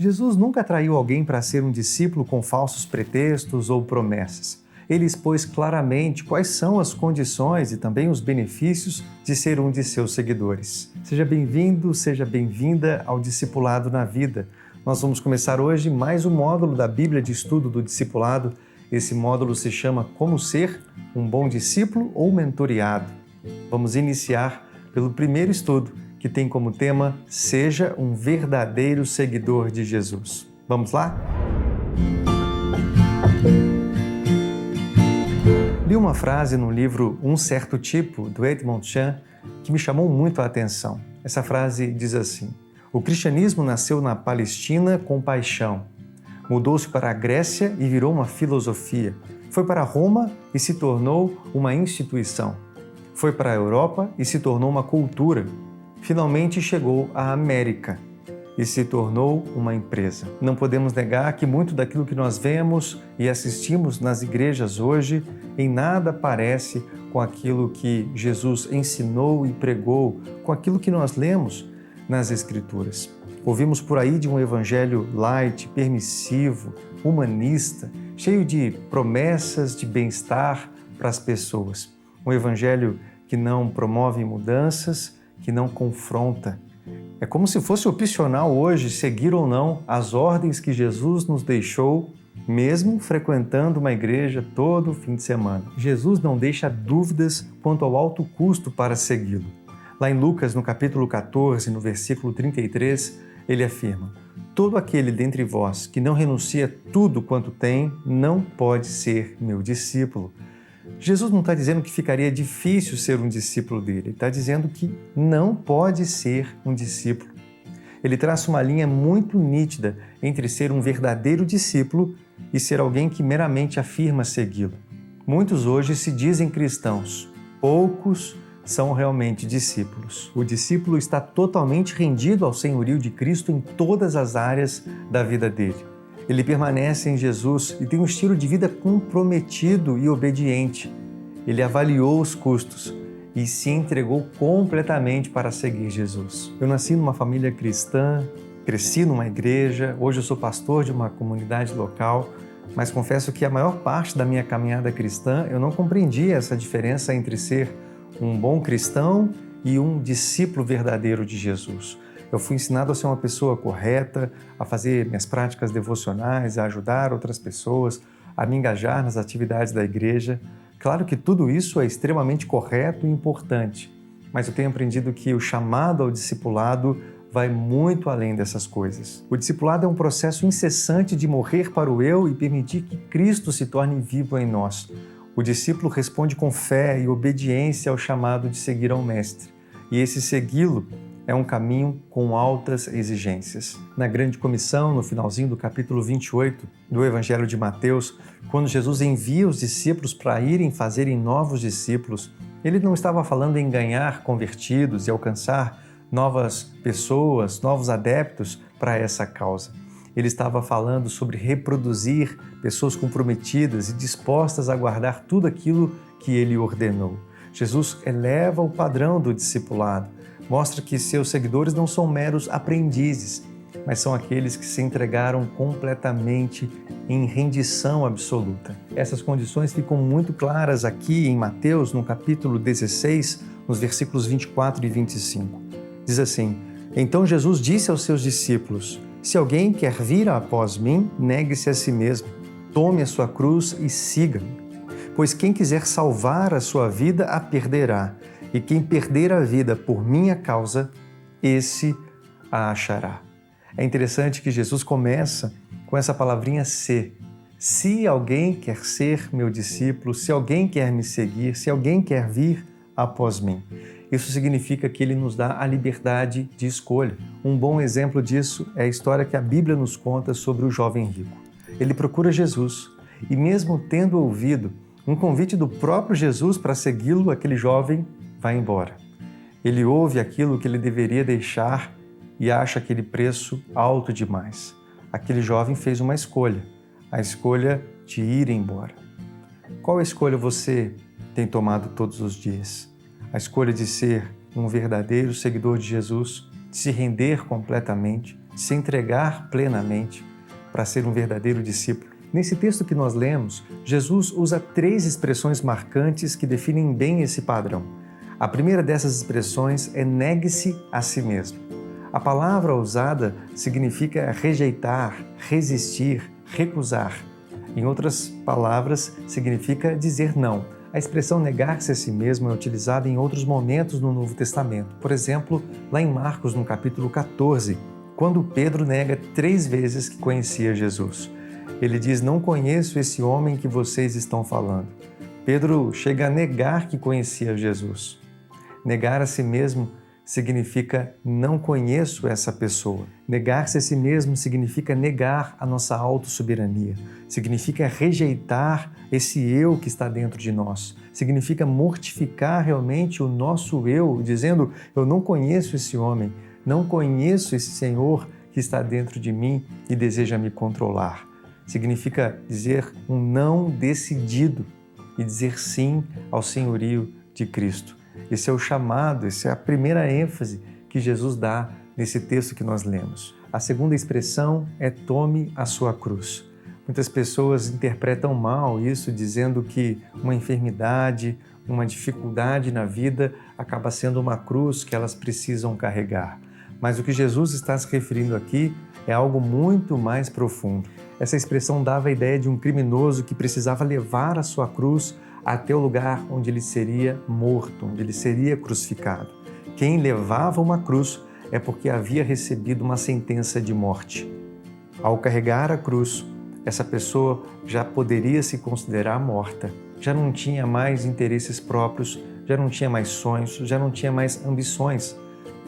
Jesus nunca atraiu alguém para ser um discípulo com falsos pretextos ou promessas. Ele expôs claramente quais são as condições e também os benefícios de ser um de seus seguidores. Seja bem-vindo, seja bem-vinda ao Discipulado na Vida. Nós vamos começar hoje mais um módulo da Bíblia de Estudo do Discipulado. Esse módulo se chama Como Ser um Bom Discípulo ou Mentoreado. Vamos iniciar pelo primeiro estudo, que tem como tema Seja um verdadeiro seguidor de Jesus. Vamos lá? Li uma frase no livro Um Certo Tipo, do Edmond Chan, que me chamou muito a atenção. Essa frase diz assim: o cristianismo nasceu na Palestina com paixão. Mudou-se para a Grécia e virou uma filosofia. Foi para Roma e se tornou uma instituição. Foi para a Europa e se tornou uma cultura. Finalmente chegou à América e se tornou uma empresa. Não podemos negar que muito daquilo que nós vemos e assistimos nas igrejas hoje em nada parece com aquilo que Jesus ensinou e pregou, com aquilo que nós lemos nas Escrituras. Ouvimos por aí de um evangelho light, permissivo, humanista, cheio de promessas de bem-estar para as pessoas. Um evangelho que não promove mudanças, que não confronta. É como se fosse opcional hoje seguir ou não as ordens que Jesus nos deixou, mesmo frequentando uma igreja todo fim de semana. Jesus não deixa dúvidas quanto ao alto custo para segui-lo. Lá em Lucas, no capítulo 14, no versículo 33, ele afirma: todo aquele dentre vós que não renuncia tudo quanto tem, não pode ser meu discípulo. Jesus não está dizendo que ficaria difícil ser um discípulo dele, ele está dizendo que não pode ser um discípulo. Ele traça uma linha muito nítida entre ser um verdadeiro discípulo e ser alguém que meramente afirma segui-lo. Muitos hoje se dizem cristãos, poucos são realmente discípulos. O discípulo está totalmente rendido ao senhorio de Cristo em todas as áreas da vida dele. Ele permanece em Jesus e tem um estilo de vida comprometido e obediente. Ele avaliou os custos e se entregou completamente para seguir Jesus. Eu nasci numa família cristã, cresci numa igreja, hoje eu sou pastor de uma comunidade local, mas confesso que a maior parte da minha caminhada cristã eu não compreendia essa diferença entre ser um bom cristão e um discípulo verdadeiro de Jesus. Eu fui ensinado a ser uma pessoa correta, a fazer minhas práticas devocionais, a ajudar outras pessoas, a me engajar nas atividades da igreja. Claro que tudo isso é extremamente correto e importante, mas eu tenho aprendido que o chamado ao discipulado vai muito além dessas coisas. O discipulado é um processo incessante de morrer para o eu e permitir que Cristo se torne vivo em nós. O discípulo responde com fé e obediência ao chamado de seguir ao Mestre, e esse segui-lo é um caminho com altas exigências. Na Grande Comissão, no finalzinho do capítulo 28 do Evangelho de Mateus, quando Jesus envia os discípulos para irem fazerem novos discípulos, ele não estava falando em ganhar convertidos e alcançar novas pessoas, novos adeptos para essa causa. Ele estava falando sobre reproduzir pessoas comprometidas e dispostas a guardar tudo aquilo que ele ordenou. Jesus eleva o padrão do discipulado, mostra que seus seguidores não são meros aprendizes, mas são aqueles que se entregaram completamente em rendição absoluta. Essas condições ficam muito claras aqui em Mateus, no capítulo 16, nos versículos 24 e 25. Diz assim: então Jesus disse aos seus discípulos: se alguém quer vir após mim, negue-se a si mesmo, tome a sua cruz e siga-me. Pois quem quiser salvar a sua vida, a perderá. E quem perder a vida por minha causa, esse a achará. É interessante que Jesus começa com essa palavrinha se. Se alguém quer ser meu discípulo, se alguém quer me seguir, se alguém quer vir após mim. Isso significa que ele nos dá a liberdade de escolha. Um bom exemplo disso é a história que a Bíblia nos conta sobre o jovem rico. Ele procura Jesus e, mesmo tendo ouvido um convite do próprio Jesus para segui-lo, aquele jovem vai embora. Ele ouve aquilo que ele deveria deixar e acha aquele preço alto demais. Aquele jovem fez uma escolha, a escolha de ir embora. Qual escolha você tem tomado todos os dias? A escolha de ser um verdadeiro seguidor de Jesus, de se render completamente, de se entregar plenamente para ser um verdadeiro discípulo. Nesse texto que nós lemos, Jesus usa 3 expressões marcantes que definem bem esse padrão. A primeira dessas expressões é negue-se a si mesmo. A palavra usada significa rejeitar, resistir, recusar. Em outras palavras, significa dizer não. A expressão negar-se a si mesmo é utilizada em outros momentos no Novo Testamento. Por exemplo, lá em Marcos, no capítulo 14, quando Pedro nega 3 vezes que conhecia Jesus. Ele diz: não conheço esse homem que vocês estão falando. Pedro chega a negar que conhecia Jesus. Negar a si mesmo significa não conheço essa pessoa. Negar-se a si mesmo significa negar a nossa autossoberania. Significa rejeitar esse eu que está dentro de nós. Significa mortificar realmente o nosso eu, dizendo: eu não conheço esse homem, não conheço esse Senhor que está dentro de mim e deseja me controlar. Significa dizer um não decidido e dizer sim ao senhorio de Cristo. Esse é o chamado, essa é a primeira ênfase que Jesus dá nesse texto que nós lemos. A segunda expressão é tome a sua cruz. Muitas pessoas interpretam mal isso, dizendo que uma enfermidade, uma dificuldade na vida acaba sendo uma cruz que elas precisam carregar. Mas o que Jesus está se referindo aqui é algo muito mais profundo. Essa expressão dava a ideia de um criminoso que precisava levar a sua cruz até o lugar onde ele seria morto, onde ele seria crucificado. Quem levava uma cruz é porque havia recebido uma sentença de morte. Ao carregar a cruz, essa pessoa já poderia se considerar morta, já não tinha mais interesses próprios, já não tinha mais sonhos, já não tinha mais ambições,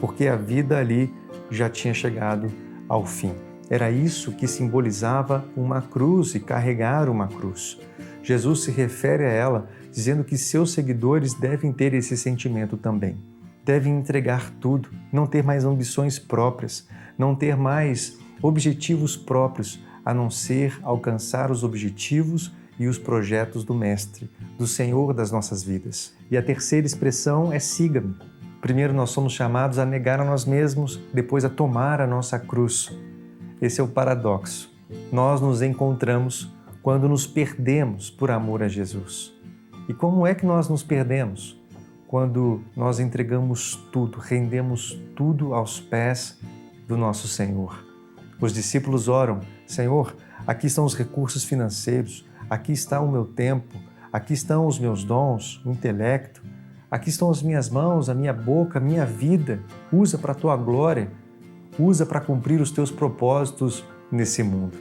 porque a vida ali já tinha chegado ao fim. Era isso que simbolizava uma cruz e carregar uma cruz. Jesus se refere a ela dizendo que seus seguidores devem ter esse sentimento também. Devem entregar tudo, não ter mais ambições próprias, não ter mais objetivos próprios, a não ser alcançar os objetivos e os projetos do Mestre, do Senhor das nossas vidas. E a terceira expressão é siga-me. Primeiro nós somos chamados a negar a nós mesmos, depois a tomar a nossa cruz. Esse é o paradoxo. Nós nos encontramos quando nos perdemos por amor a Jesus. E como é que nós nos perdemos? Quando nós entregamos tudo, rendemos tudo aos pés do nosso Senhor. Os discípulos oram: Senhor, aqui estão os recursos financeiros, aqui está o meu tempo, aqui estão os meus dons, o intelecto, aqui estão as minhas mãos, a minha boca, a minha vida. Usa para a tua glória, usa para cumprir os teus propósitos nesse mundo.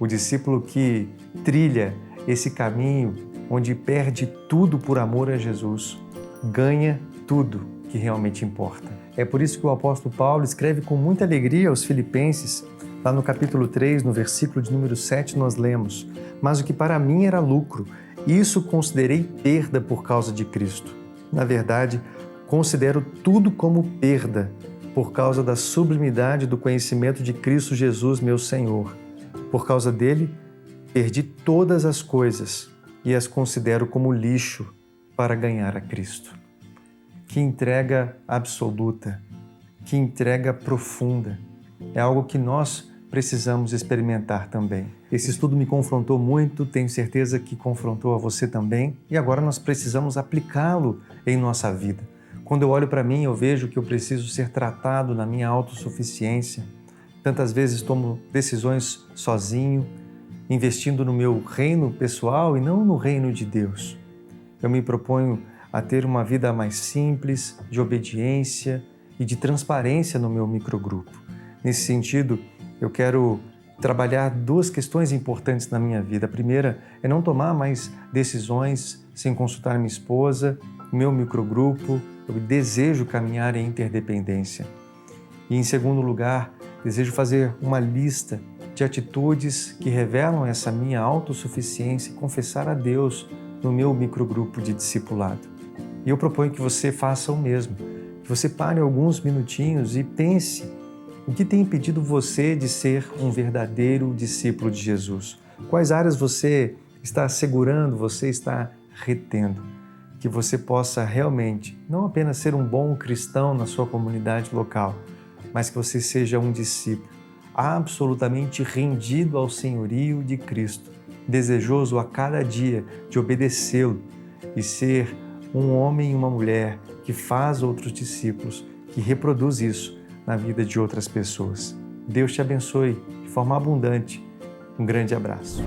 O discípulo que trilha esse caminho, onde perde tudo por amor a Jesus, ganha tudo que realmente importa. É por isso que o apóstolo Paulo escreve com muita alegria aos Filipenses. Lá no capítulo 3, no versículo de número 7, nós lemos: mas o que para mim era lucro, isso considerei perda por causa de Cristo. Na verdade, considero tudo como perda por causa da sublimidade do conhecimento de Cristo Jesus, meu Senhor. Por causa dele, perdi todas as coisas e as considero como lixo para ganhar a Cristo. Que entrega absoluta, que entrega profunda. É algo que nós precisamos experimentar também. Esse estudo me confrontou muito, tenho certeza que confrontou a você também, e agora nós precisamos aplicá-lo em nossa vida. Quando eu olho para mim, eu vejo que eu preciso ser tratado na minha autossuficiência. Tantas vezes tomo decisões sozinho, investindo no meu reino pessoal e não no reino de Deus. Eu me proponho a ter uma vida mais simples, de obediência e de transparência no meu microgrupo. Nesse sentido, eu quero trabalhar 2 questões importantes na minha vida. A primeira é não tomar mais decisões sem consultar minha esposa, meu microgrupo. Eu desejo caminhar em interdependência. E em segundo lugar, desejo fazer uma lista de atitudes que revelam essa minha autossuficiência e confessar a Deus no meu microgrupo de discipulado. E eu proponho que você faça o mesmo, que você pare alguns minutinhos e pense o que tem impedido você de ser um verdadeiro discípulo de Jesus. Quais áreas você está segurando, você está retendo? Que você possa realmente não apenas ser um bom cristão na sua comunidade local, mas que você seja um discípulo, absolutamente rendido ao senhorio de Cristo, desejoso a cada dia de obedecê-lo e ser um homem e uma mulher que faz outros discípulos, que reproduz isso na vida de outras pessoas. Deus te abençoe de forma abundante. Um grande abraço.